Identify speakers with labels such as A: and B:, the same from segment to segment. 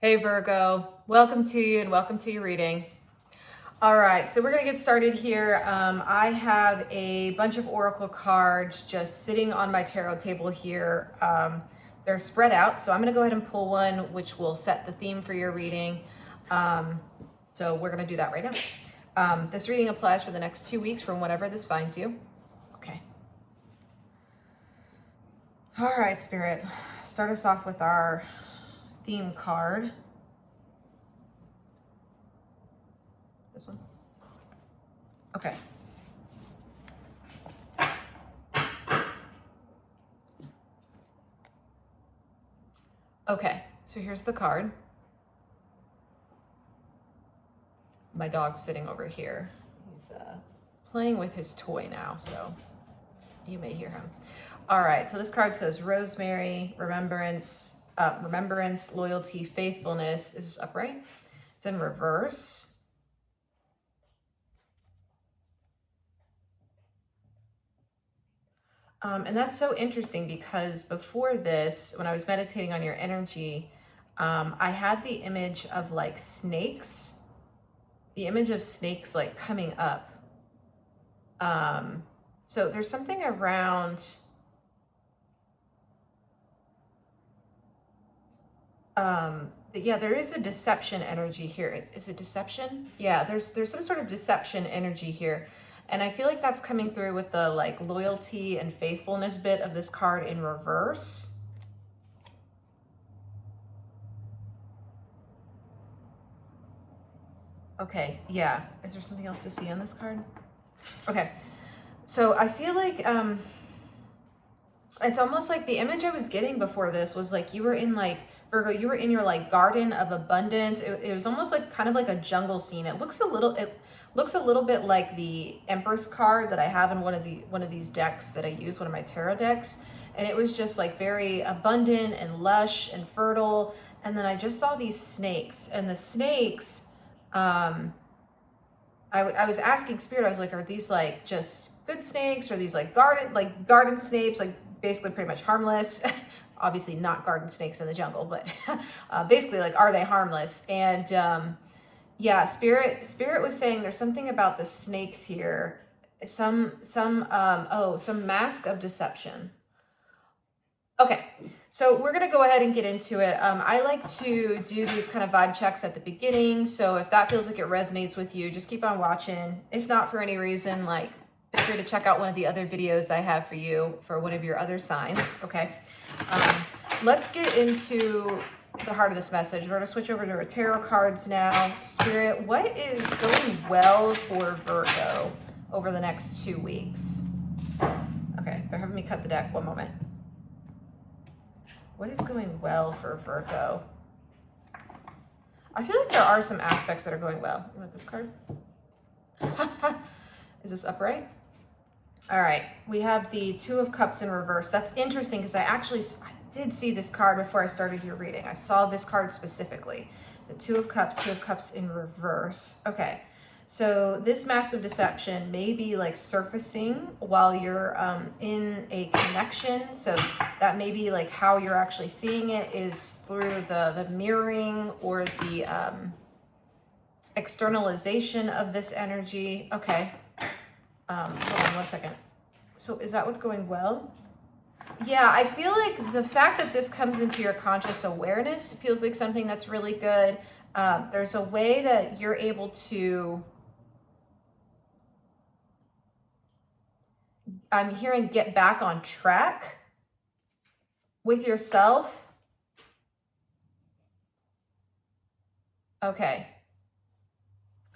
A: Hey Virgo, welcome to you and welcome to your reading. All right, so we're gonna get started here. I have a bunch of oracle cards just sitting on my tarot table here. They're spread out, so I'm gonna go ahead and pull one which will set the theme for your reading. So we're gonna do that right now. This reading applies for the next 2 weeks from whenever this finds you. Okay. All right, Spirit, start us off with our theme card. This one. Okay. Okay, so here's the card. My dog's sitting over here. He's playing with his toy now, so you may hear him. All right, so this card says rosemary, remembrance, loyalty, faithfulness. Is this upright? It's in reverse. And that's so interesting because before this, when I was meditating on your energy, I had the image of like snakes, like coming up. So there's something around, yeah, there is a deception energy here. Is it deception? Yeah, there's some sort of deception energy here. And I feel like that's coming through with the like loyalty and faithfulness bit of this card in reverse. Okay, yeah. Is there something else to see on this card? Okay, so I feel like it's almost like the image I was getting before this was like you were in like, Virgo, you were in your like garden of abundance. It was almost like kind of like a jungle scene. It looks a little bit like the Empress card that I have in one of these decks that I use, one of my tarot decks. And it was just like very abundant and lush and fertile. And then I just saw these snakes, and the snakes, I was asking Spirit, I was like, are these like just good snakes? Or are these like garden snakes, like basically pretty much harmless? Obviously not garden snakes in the jungle, but basically like, are they harmless? And yeah, Spirit was saying there's something about the snakes here. Some mask of deception. Okay, so we're gonna go ahead and get into it. I like to do these kind of vibe checks at the beginning. So if that feels like it resonates with you, just keep on watching. If not for any reason, like feel free to check out one of the other videos I have for you for one of your other signs, okay? Let's get into the heart of this message. We're gonna switch over to our tarot cards now. Spirit, what is going well for Virgo over the next 2 weeks? Okay, they're having me cut the deck, one moment. What is going well for Virgo? I feel like there are some aspects that are going well. You want this card? Is this upright? All right, we have the Two of Cups in reverse. That's interesting because I did see this card before I started your reading. I saw this card specifically. The Two of Cups in reverse. Okay, so this mask of deception may be like surfacing while you're in a connection. So that may be like how you're actually seeing it is through the mirroring or the externalization of this energy. Okay. Hold on one second. So is that what's going well? Yeah, I feel like the fact that this comes into your conscious awareness feels like something that's really good. There's a way that you're able to, I'm hearing, get back on track with yourself. Okay.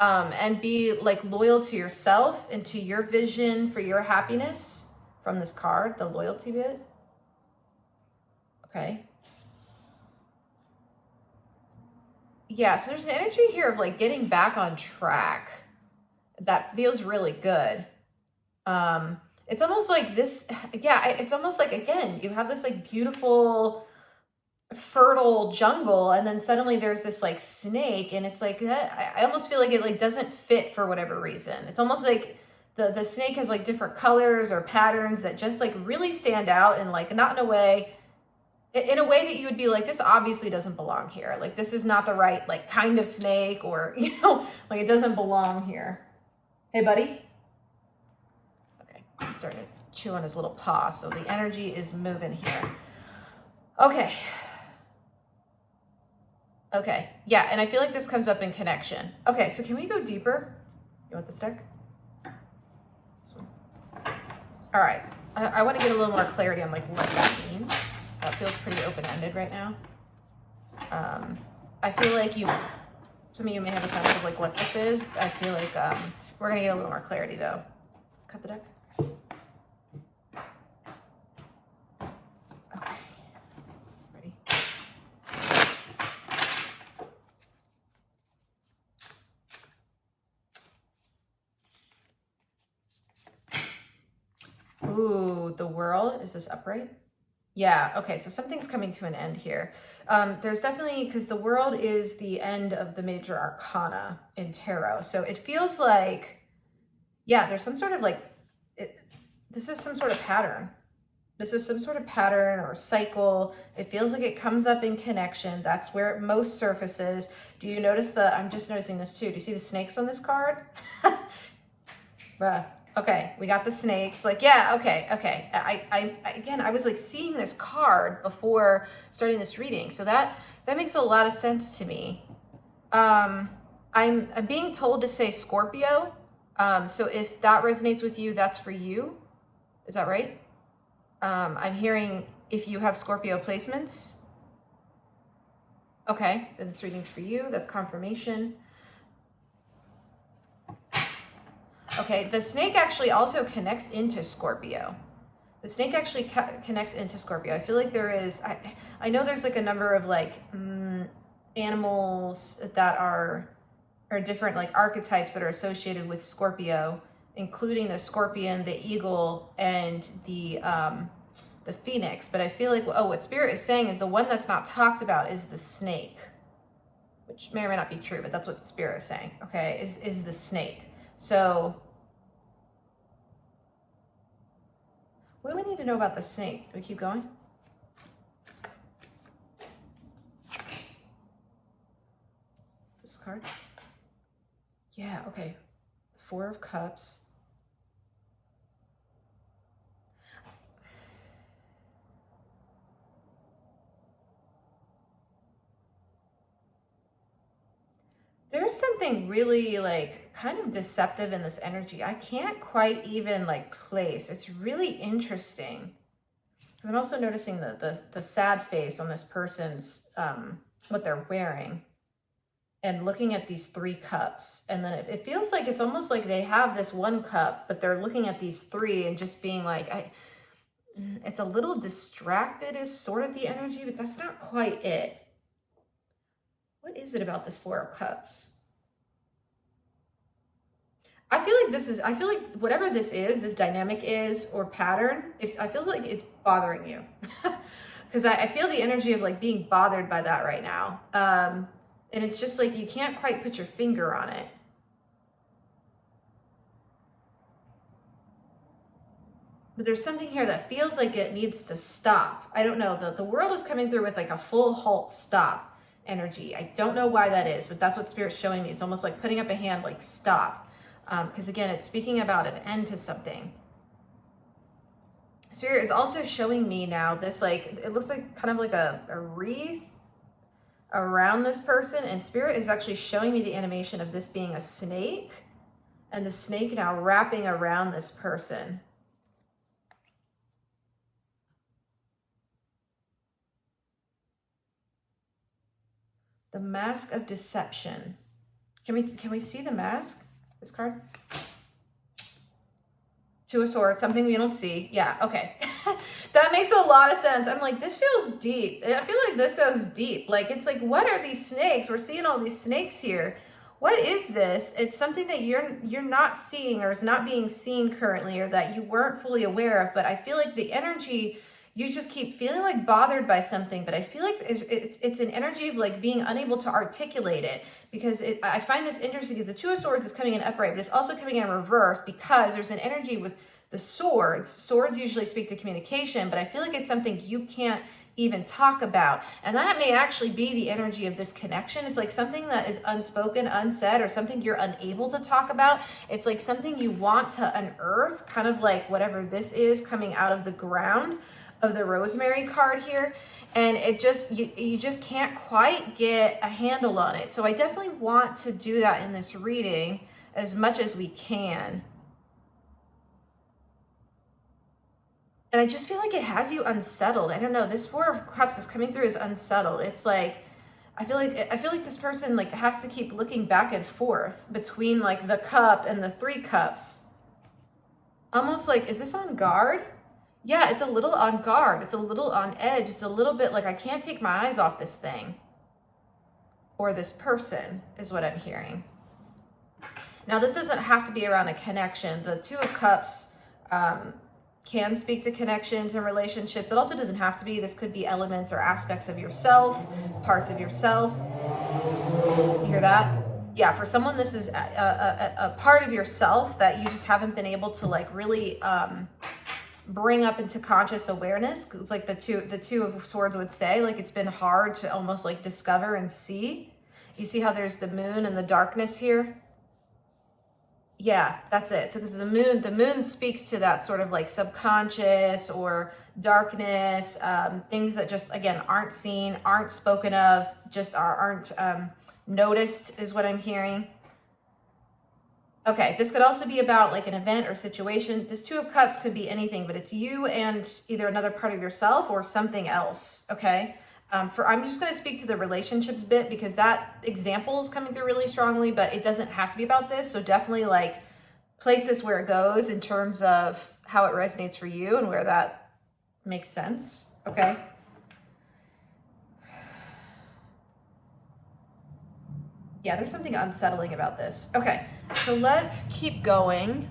A: And be like loyal to yourself and to your vision for your happiness from this card, the loyalty bit. Okay. Yeah, so there's an energy here of like getting back on track. That feels really good. It's almost like this, yeah, it's almost like, again, you have this like beautiful fertile jungle, and then suddenly there's this like snake, and it's like that. I almost feel like it like doesn't fit for whatever reason. It's almost like the snake has like different colors or patterns that just like really stand out, and like not in a way, in a way that you would be like, this obviously doesn't belong here. Like, this is not the right, like, kind of snake, or, you know, like, it doesn't belong here. Hey, buddy. Okay, he's starting to chew on his little paw, so the energy is moving here. Okay. Okay, yeah, and I feel like this comes up in connection. Okay, so can we go deeper? You want this deck? This one. All right, I want to get a little more clarity on, like, what that means. It feels pretty open-ended right now. I feel like some of you may have a sense of, like, what this is. I feel like we're going to get a little more clarity, though. Cut the deck. Okay. Ready? Ooh, the World. Is this upright? Yeah, okay, so something's coming to an end here. There's definitely, because the World is the end of the major arcana in tarot. So it feels like, yeah, there's some sort of like, this is some sort of pattern. This is some sort of pattern or cycle. It feels like it comes up in connection. That's where it most surfaces. Do you notice I'm just noticing this too. Do you see the snakes on this card? Bruh. Okay, we got the snakes. Like, yeah, okay. I was like seeing this card before starting this reading, so that makes a lot of sense to me. I'm being told to say Scorpio. So if that resonates with you, that's for you. Is that right? I'm hearing if you have Scorpio placements. Okay, then this reading's for you. That's confirmation. Okay, the snake actually also connects into Scorpio. The snake actually connects into Scorpio. I feel like there is, I know there's like a number of like animals that are different like archetypes that are associated with Scorpio, including the scorpion, the eagle, and the phoenix. But I feel like, what Spirit is saying is the one that's not talked about is the snake, which may or may not be true, but that's what Spirit is saying, okay, is the snake. So what do we need to know about the snake? Do we keep going? This card? Yeah, okay. Four of Cups. There's something really like kind of deceptive in this energy. I can't quite even like place. It's really interesting. Because I'm also noticing the sad face on this person's, what they're wearing. And looking at these 3 cups. And then it feels like it's almost like they have this 1 cup, but they're looking at these 3 and just being like, it's a little distracted is sort of the energy, but that's not quite it. What is it about this 4 of Cups? I feel like whatever this is, this dynamic is, or pattern, I feel like it's bothering you. Because I feel the energy of like being bothered by that right now. And it's just like, you can't quite put your finger on it. But there's something here that feels like it needs to stop. I don't know, the World is coming through with like a full halt stop energy. I don't know why that is, but that's what Spirit's showing me. It's almost like putting up a hand, like stop. Because again, it's speaking about an end to something. Spirit is also showing me now this, like, it looks like kind of like a wreath around this person. And Spirit is actually showing me the animation of this being a snake, and the snake now wrapping around this person. The Mask of Deception. Can we see the mask? This card? 2 of Swords, something we don't see. Yeah, okay. That makes a lot of sense. I'm like, this feels deep. I feel like this goes deep. Like, it's like, what are these snakes? We're seeing all these snakes here. What is this? It's something that you're not seeing, or is not being seen currently, or that you weren't fully aware of. But I feel like the energy, you just keep feeling like bothered by something, but I feel like it's an energy of like being unable to articulate it, because I find this interesting. The 2 of Swords is coming in upright, but it's also coming in reverse, because there's an energy with the swords. Swords usually speak to communication, but I feel like it's something you can't even talk about. And that may actually be the energy of this connection. It's like something that is unspoken, unsaid, or something you're unable to talk about. It's like something you want to unearth, kind of like whatever this is coming out of the ground of the rosemary card here. And it just, you just can't quite get a handle on it. So I definitely want to do that in this reading as much as we can. And I just feel like it has you unsettled. I don't know. This Four of Cups is coming through as unsettled. It's like, I feel like this person like has to keep looking back and forth between like the cup and the Three Cups. Almost like, is this on guard? Yeah, it's a little on guard. It's a little on edge. It's a little bit like, I can't take my eyes off this thing or this person is what I'm hearing. Now, this doesn't have to be around a connection. The Two of Cups can speak to connections and relationships. It also doesn't have to be. This could be elements or aspects of yourself, parts of yourself. You hear that? Yeah, for someone, this is a part of yourself that you just haven't been able to like really bring up into conscious awareness. It's like the two of Swords would say, like it's been hard to almost like discover and see. You see how there's the moon and the darkness here? Yeah, that's it. So this is the moon speaks to that sort of like subconscious or darkness, things that just, again, aren't seen, aren't spoken of, just aren't noticed is what I'm hearing. Okay, this could also be about like an event or situation. This Two of Cups could be anything, but it's you and either another part of yourself or something else, okay? I'm just going to speak to the relationships bit because that example is coming through really strongly, but it doesn't have to be about this. So definitely like place this where it goes in terms of how it resonates for you and where that makes sense, okay? Yeah, there's something unsettling about this. Okay, so let's keep going.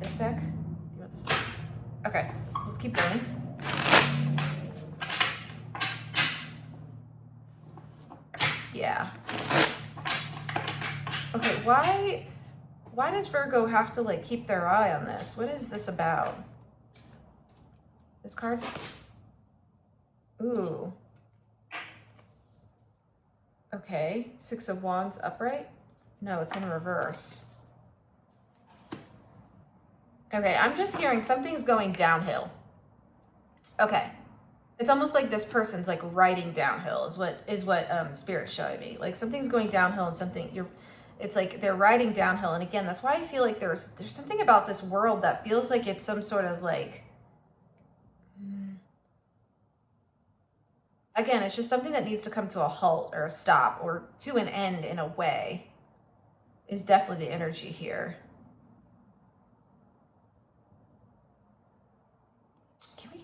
A: This deck? You want this deck? Okay, let's keep going. Yeah. Okay, why does Virgo have to like keep their eye on this? What is this about? This card? Ooh. Okay, Six of Wands upright? No, it's in reverse. Okay, I'm just hearing something's going downhill. Okay. It's almost like this person's like riding downhill is what Spirit's showing me. Like something's going downhill and it's like they're riding downhill. And again, that's why I feel like there's something about this world that feels like it's some sort of like, again, it's just something that needs to come to a halt or a stop or to an end in a way is definitely the energy here.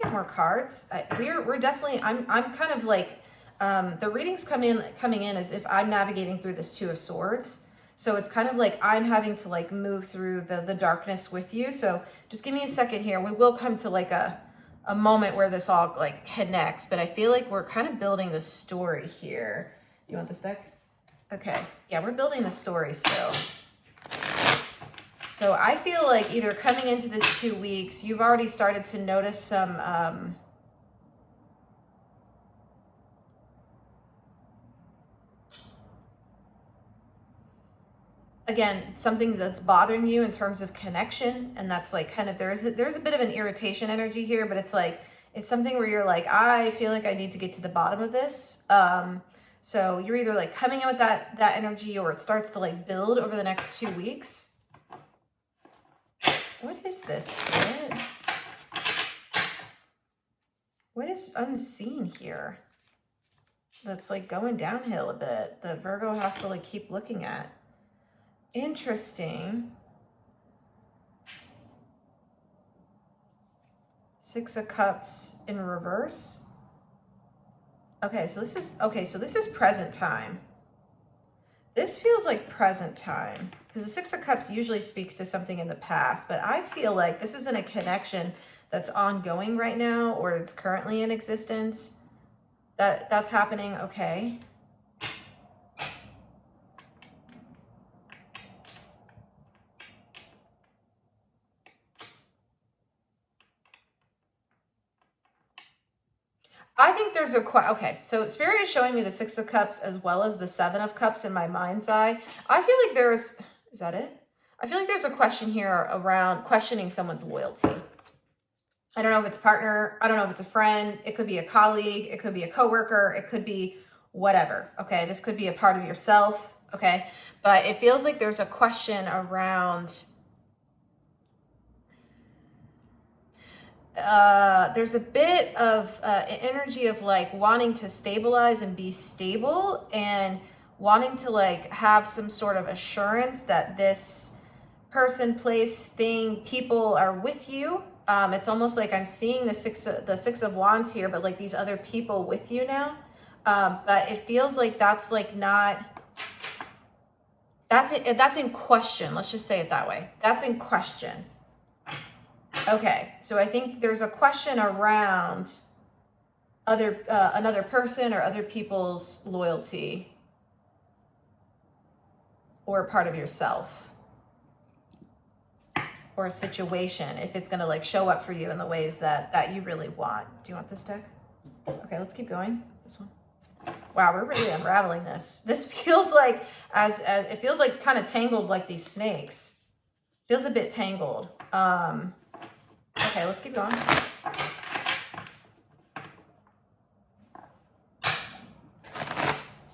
A: Get more cards. We're definitely, I'm kind of like the readings coming in as if I'm navigating through this Two of Swords, so it's kind of like I'm having to like move through the darkness with you. So just give me a second here. We will come to like a moment where this all like connects, but I feel like we're kind of building the story here. Do you want this deck? Okay, yeah, we're building the story still. So I feel like either coming into this 2 weeks, you've already started to notice some, again, something that's bothering you in terms of connection. And that's like kind of, there's a bit of an irritation energy here, but it's like, it's something where you're like, I feel like I need to get to the bottom of this. So you're either like coming in with that energy or it starts to like build over the next 2 weeks. What is this, Spirit? What is unseen here? That's like going downhill a bit that Virgo has to like keep looking at. Interesting. Six of Cups in reverse. Okay, so this is present time. This feels like present time because the Six of Cups usually speaks to something in the past, but I feel like this isn't a connection that's ongoing right now or it's currently in existence. That's happening, okay. there's a okay, so Spirit is showing me the Six of Cups as well as the Seven of Cups in my mind's eye. I feel like there's, is that it? I feel like there's a question here around questioning someone's loyalty. I don't know if it's a partner. I don't know if it's a friend. It could be a colleague. It could be a coworker. It could be whatever. Okay. This could be a part of yourself. Okay. But it feels like there's a question around, there's a bit of energy of like wanting to stabilize and be stable and wanting to like have some sort of assurance that this person, place, thing, people are with you. It's almost like I'm seeing the Six of Wands here, but like these other people with you now. But it feels like that's like not, that's in question. Let's just say it that way. That's in question. Okay, so I think there's a question around another person or other people's loyalty or a part of yourself or a situation, if it's going to like show up for you in the ways that you really want. Do you want this deck? Okay, let's keep going. This one. Wow, we're really unraveling this. This feels like as it feels like kind of tangled like these snakes. Feels a bit tangled. Okay, let's keep going.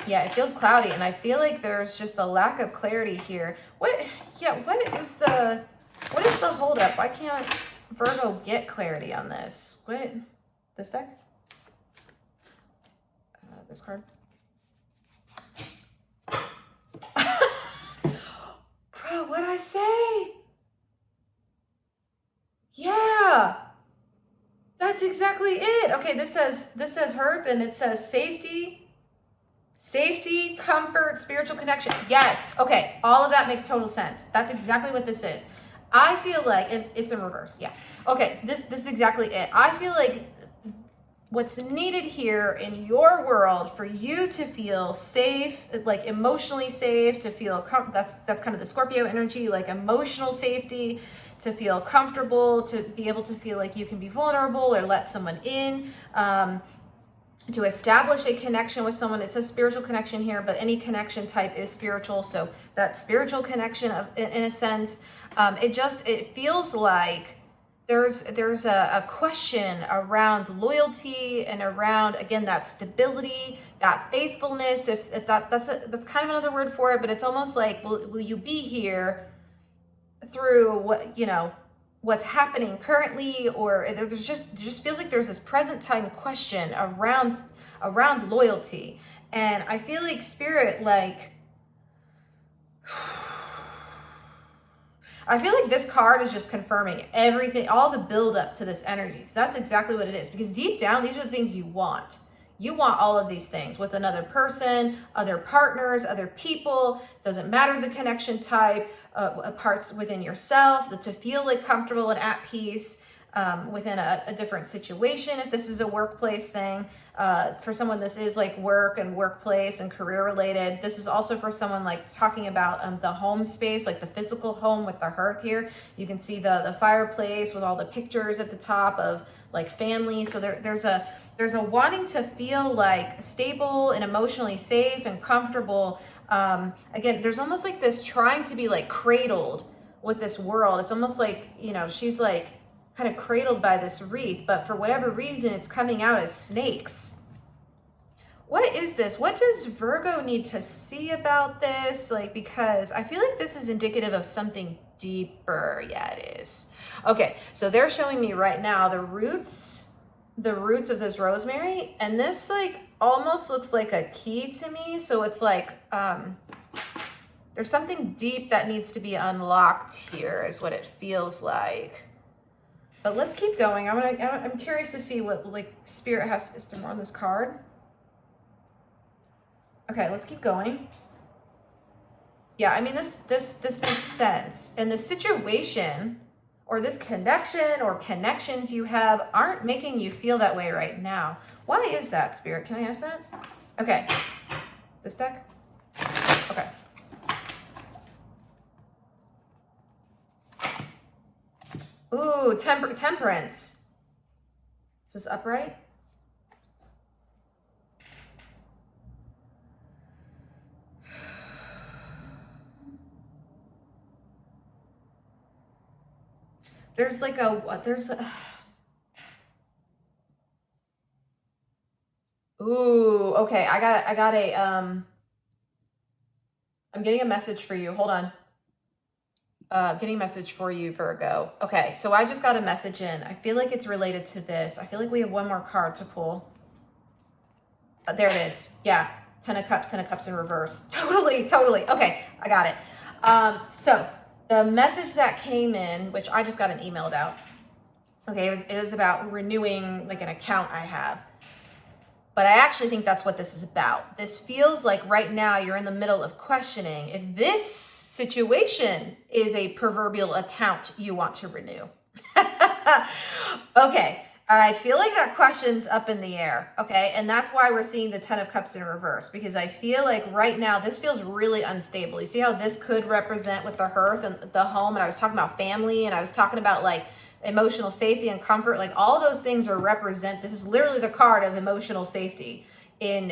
A: Yeah, it feels cloudy, and I feel like there's just a lack of clarity here. What is the holdup? Why can't Virgo get clarity on this? What? This deck? This card? Bro, what'd I say? Yeah, that's exactly it. Okay, this says hearth, and it says safety, comfort, spiritual connection. Yes. Okay. All of that makes total sense. That's exactly what this is. I feel like, and it's in reverse. Yeah. Okay. This is exactly it. I feel like what's needed here in your world for you to feel safe, like emotionally safe, to feel that's kind of the Scorpio energy, like emotional safety, to feel comfortable, to be able to feel like you can be vulnerable or let someone in, to establish a connection with someone. It says spiritual connection here, but any connection type is spiritual. So that spiritual connection in a sense, it feels like there's a question around loyalty and around, again, that stability, that faithfulness. If that's kind of another word for it, but it's almost like, will you be here through what's happening currently, or there just feels like there's this present time question around loyalty. And I feel like Spirit, like, I feel like this card is just confirming everything, all the build up to this energy. So that's exactly what it is, because deep down, these are the things you want. You want all of these things with another person, other partners, other people. Doesn't matter the connection type, parts within yourself, to feel like comfortable and at peace within a different situation. If this is a workplace thing, for someone, this is like work and workplace and career related. This is also for someone like talking about the home space, like the physical home with the hearth here. You can see the fireplace with all the pictures at the top of like family. So there's a wanting to feel like stable and emotionally safe and comfortable. Again, there's almost like this trying to be like cradled with this world. It's almost like, she's like kind of cradled by this wreath, but for whatever reason, it's coming out as snakes. What is this? What does Virgo need to see about this? Like, because I feel like this is indicative of something deeper. Yeah, it is. Okay, so they're showing me right now the roots of this rosemary, and this like almost looks like a key to me. So it's like there's something deep that needs to be unlocked here, is what it feels like. But let's keep going. I'm curious to see what like Spirit has. Is there more on this card? Okay, let's keep going. Yeah, I mean, this makes sense. And the situation or this connection or connections you have aren't making you feel that way right now. Why is that, Spirit? Can I ask that? Okay. This deck? Okay. Ooh, temperance. Is this upright? There's like ooh, okay. I'm getting a message for you. Hold on. Getting a message for you, Virgo. Okay, so I just got a message in. I feel like it's related to this. I feel like we have one more card to pull. There it is. Yeah, Ten of Cups in reverse. Totally. Okay, I got it. So the message that came in, which I just got an email about. Okay, it was about renewing like an account I have. But I actually think that's what this is about. This feels like right now you're in the middle of questioning if this situation is a proverbial account you want to renew. Okay, I feel like that question's up in the air, okay? And that's why we're seeing the Ten of Cups in reverse, because I feel like right now this feels really unstable. You see how this could represent with the hearth and the home, and I was talking about family, and I was talking about like emotional safety and comfort, like all those things are this is literally the card of emotional safety in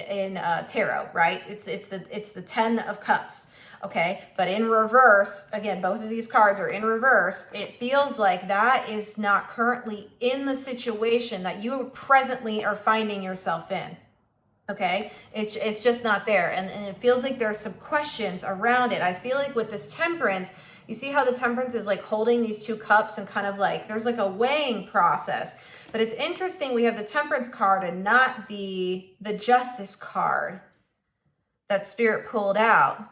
A: tarot, right? It's the 10 of Cups, okay? But in reverse, again, both of these cards are in reverse. It feels like that is not currently in the situation that you presently are finding yourself in. Okay, it's just not there, and it feels like there's some questions around it. I feel like with this Temperance, you see how the Temperance is like holding these two cups and kind of like there's like a weighing process. But it's interesting we have the Temperance card and not the Justice card that Spirit pulled out.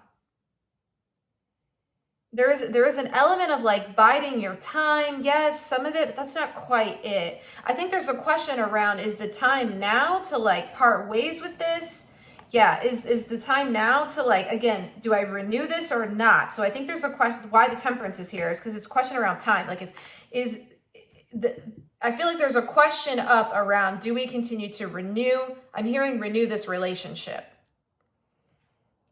A: There is an element of like biding your time. Yes, some of it, but that's not quite it. I think there's a question around, is the time now to like part ways with this? Yeah, is the time now to like, again, do I renew this or not? So I think there's a question why the Temperance is here is because it's a question around time. Like I feel like there's a question up around, do we continue to renew? I'm hearing renew this relationship.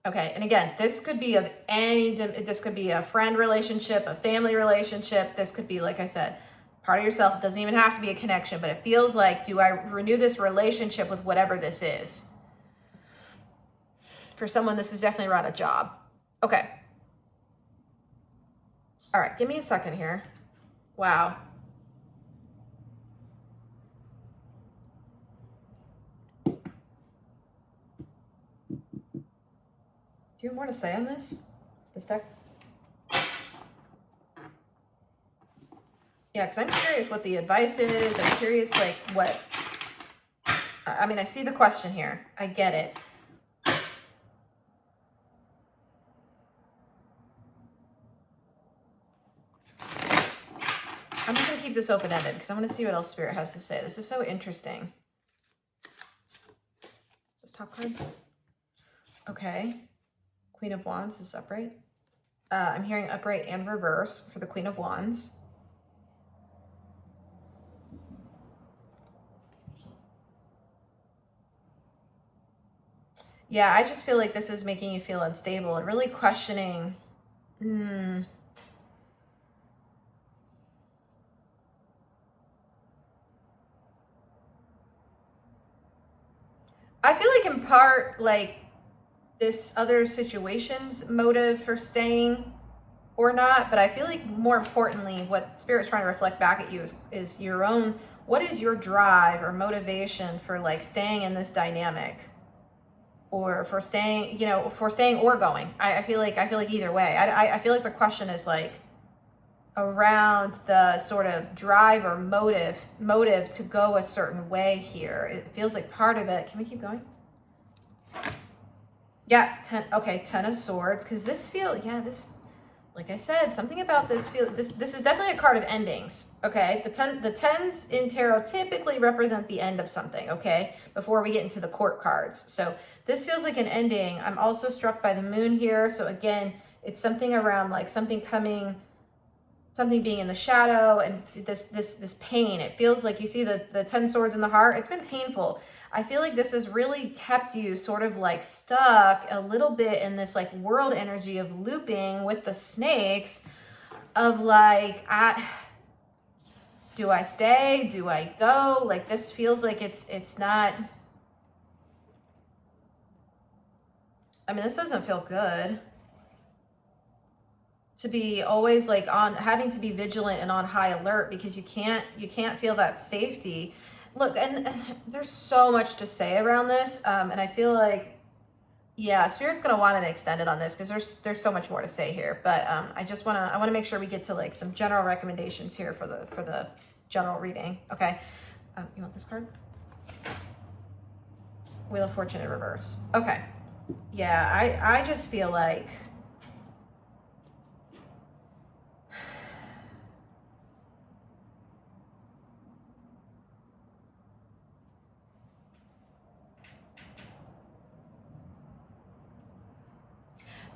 A: Okay, and again, this could be this could be a friend relationship, a family relationship. This could be, like I said, part of yourself. It doesn't even have to be a connection, but it feels like, do I renew this relationship with whatever this is? For someone, this is definitely around a job. Okay. All right, give me a second here. Wow. Do you have more to say on this deck? Yeah, because I'm curious what the advice is. I'm curious, like, what... I mean, I see the question here. I get it. I'm just going to keep this open-ended because I want to see what else Spirit has to say. This is so interesting. This top card? Okay. Queen of Wands is upright. I'm hearing upright and reverse for the Queen of Wands. Yeah, I just feel like this is making you feel unstable and really questioning. I feel like in part, like, this other situation's motive for staying or not, but I feel like more importantly, what Spirit's trying to reflect back at you is your own, what is your drive or motivation for like staying in this dynamic, or for staying, you know, for staying or going. I feel like either way. I feel like the question is like around the sort of drive or motive to go a certain way here. It feels like part of it. Can we keep going? Yeah, 10 of Swords, because this like I said, something about this this is definitely a card of endings, okay? The 10s in tarot typically represent the end of something, okay? Before we get into the court cards. So this feels like an ending. I'm also struck by the moon here. So again, it's something around like something being in the shadow, and this pain. It feels like, you see the 10 swords in the heart. It's been painful. I feel like this has really kept you sort of like stuck a little bit in this like world energy of looping with the snakes of like, do I stay? Do I go? Like this feels like it's not, I mean, this doesn't feel good. to be always like on, having to be vigilant and on high alert, because you can't feel that safety. Look, and there's so much to say around this, and I feel like, yeah, Spirit's gonna want to extend it on this because there's so much more to say here. But I want to make sure we get to like some general recommendations here for the general reading. Okay, you want this card? Wheel of Fortune in reverse. Okay, yeah, I just feel like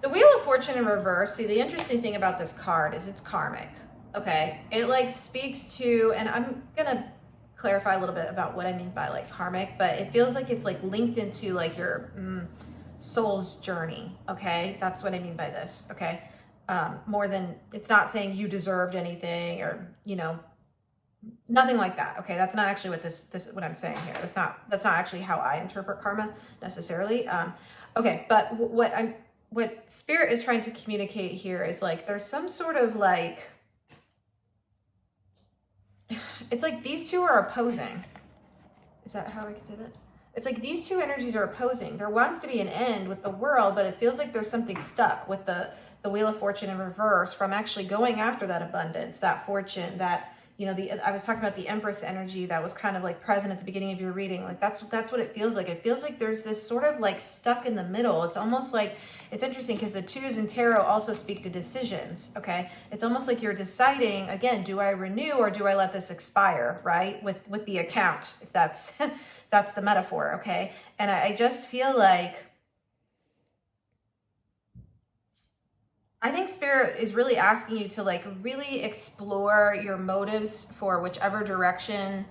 A: the Wheel of Fortune in reverse. See, the interesting thing about this card is it's karmic. Okay, it like speaks to, and I'm gonna clarify a little bit about what I mean by like karmic, but it feels like it's like linked into like your soul's journey. Okay, that's what I mean by this. Okay, more than, it's not saying you deserved anything or, you know, nothing like that. Okay, that's not actually what this what I'm saying here. That's not actually how I interpret karma necessarily. Okay, but what Spirit is trying to communicate here is like there's some sort of like, it's like these two are opposing. Is that how I can say that? It's like these two energies are opposing. There wants to be an end with the world, but it feels like there's something stuck with the Wheel of Fortune in reverse from actually going after that abundance, that fortune, that, you know, I was talking about the Empress energy that was kind of like present at the beginning of your reading. Like that's what it feels like. It feels like there's this sort of like stuck in the middle. It's almost like, it's interesting because the twos in tarot also speak to decisions. Okay, it's almost like you're deciding again, do I renew or do I let this expire, right? With the account, if that's that's the metaphor. Okay, and I just feel like, I think Spirit is really asking you to like really explore your motives for whichever direction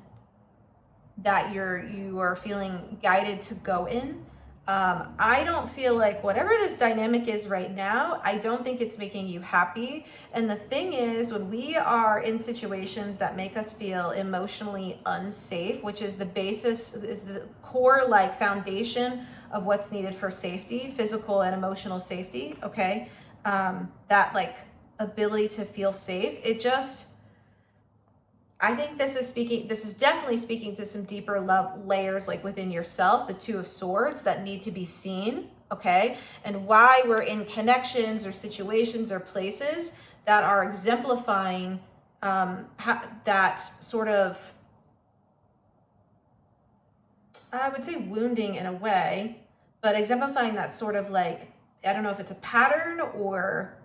A: that you are feeling guided to go in. I don't feel like whatever this dynamic is right now, I don't think it's making you happy. And the thing is, when we are in situations that make us feel emotionally unsafe, which is the basis, is the core like foundation of what's needed for safety, physical and emotional safety, okay? That like ability to feel safe, it just, I think this is definitely speaking to some deeper love layers like within yourself, the Two of Swords that need to be seen, okay? And why we're in connections or situations or places that are exemplifying that sort of, I would say wounding in a way, but exemplifying that sort of like, I don't know if it's a pattern or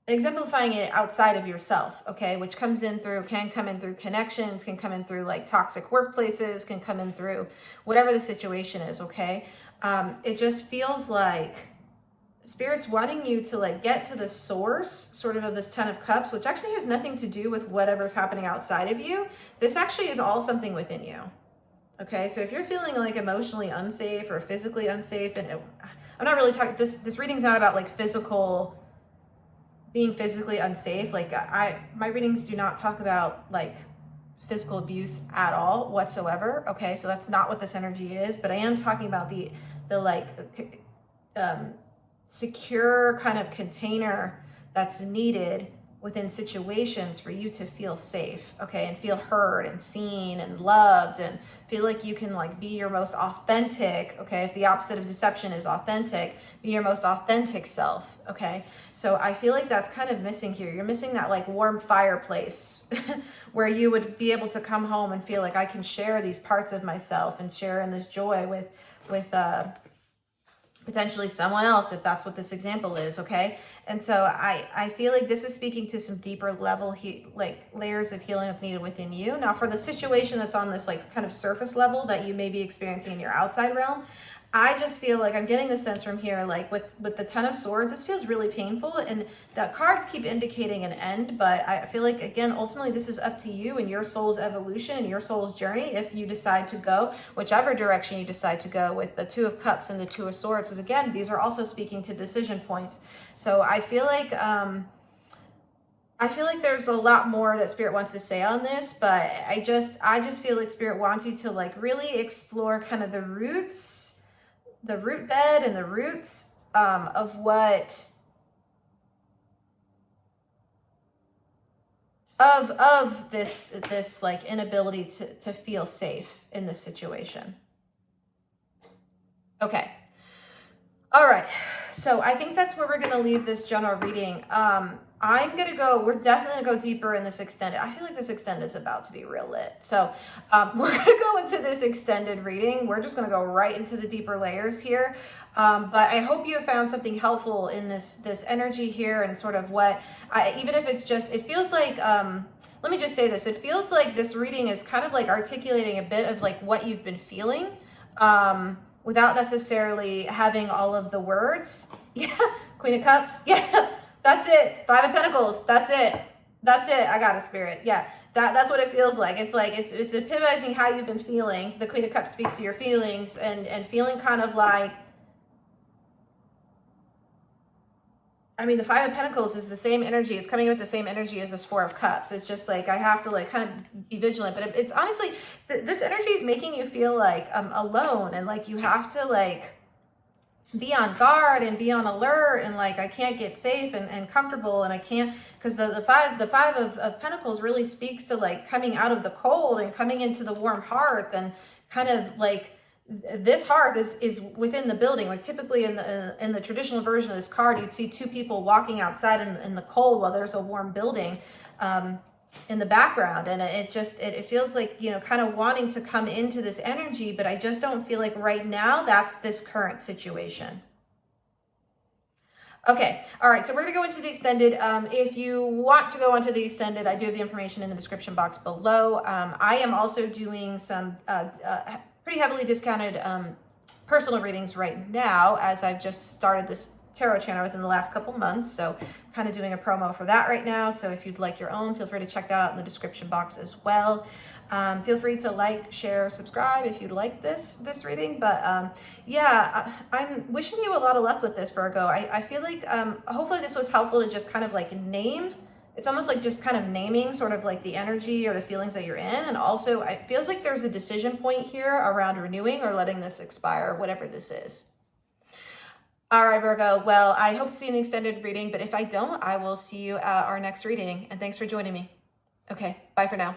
A: exemplifying it outside of yourself, okay, which can come in through connections, can come in through like toxic workplaces, can come in through whatever the situation is, okay? It just feels like Spirit's wanting you to like get to the source sort of this Ten of Cups, which actually has nothing to do with whatever's happening outside of you. This actually is all something within you. Okay, so if you're feeling like emotionally unsafe or physically unsafe, and I'm not really talking, this reading's not about like being physically unsafe. Like my readings do not talk about like physical abuse at all whatsoever. Okay, so that's not what this energy is, but I am talking about the like secure kind of container that's needed within situations for you to feel safe, okay, and feel heard and seen and loved and feel like you can like be your most authentic, okay, if the opposite of deception is authentic, be your most authentic self, okay? So I feel like that's kind of missing here. You're missing that like warm fireplace where you would be able to come home and feel like I can share these parts of myself and share in this joy with potentially someone else, if that's what this example is, okay? And so I feel like this is speaking to some deeper level, like layers of healing that's needed within you. Now for the situation that's on this like kind of surface level that you may be experiencing in your outside realm, I just feel like I'm getting the sense from here, like with the Ten of Swords, this feels really painful, and the cards keep indicating an end, but I feel like, again, ultimately this is up to you and your soul's evolution and your soul's journey if you decide to go whichever direction you decide to go with the Two of Cups and the Two of Swords, because again, these are also speaking to decision points. So I feel like there's a lot more that Spirit wants to say on this, but I just feel like Spirit wants you to like really explore kind of the roots, the root bed and the roots of what, of this like inability to feel safe in this situation. Okay. All right. So I think that's where we're going to leave this general reading. I'm going to go, we're definitely going to go deeper in this extended. I feel like this extended is about to be real lit. So we're going to go into this extended reading. We're just going to go right into the deeper layers here. But I hope you have found something helpful in this energy here, and sort of what, even if it's just, it feels like, let me just say this. It feels like this reading is kind of like articulating a bit of like what you've been feeling, without necessarily having all of the words. Yeah. Queen of Cups. Yeah. That's it. Five of Pentacles. That's it. That's it. I got it, Spirit. Yeah. That's what it feels like. It's like, it's epitomizing how you've been feeling. The Queen of Cups speaks to your feelings, and feeling kind of like, I mean, the Five of Pentacles is the same energy. It's coming with the same energy as this Four of Cups. It's just like, I have to like kind of be vigilant, but it's honestly, this energy is making you feel like alone, and like you have to like be on guard and be on alert, and like, I can't get safe and comfortable, and I can't, because the five of Pentacles really speaks to like coming out of the cold and coming into the warm hearth, and kind of like, this hearth is within the building. Like typically in the traditional version of this card, you'd see two people walking outside in the cold while there's a warm building in the background. And it feels like, you know, kind of wanting to come into this energy, but I just don't feel like right now that's this current situation. Okay. All right. So we're going to go into the extended. If you want to go onto the extended, I do have the information in the description box below. I am also doing some pretty heavily discounted personal readings right now, as I've just started this tarot channel within the last couple months. So kind of doing a promo for that right now. So if you'd like your own, feel free to check that out in the description box as well. Feel free to like, share, subscribe if you'd like this reading. But yeah, I'm wishing you a lot of luck with this, Virgo. I feel like hopefully this was helpful to just kind of like name. It's almost like just kind of naming sort of like the energy or the feelings that you're in. And also it feels like there's a decision point here around renewing or letting this expire, whatever this is. All right, Virgo. Well, I hope to see you in the extended reading, but if I don't, I will see you at our next reading. And thanks for joining me. Okay, bye for now.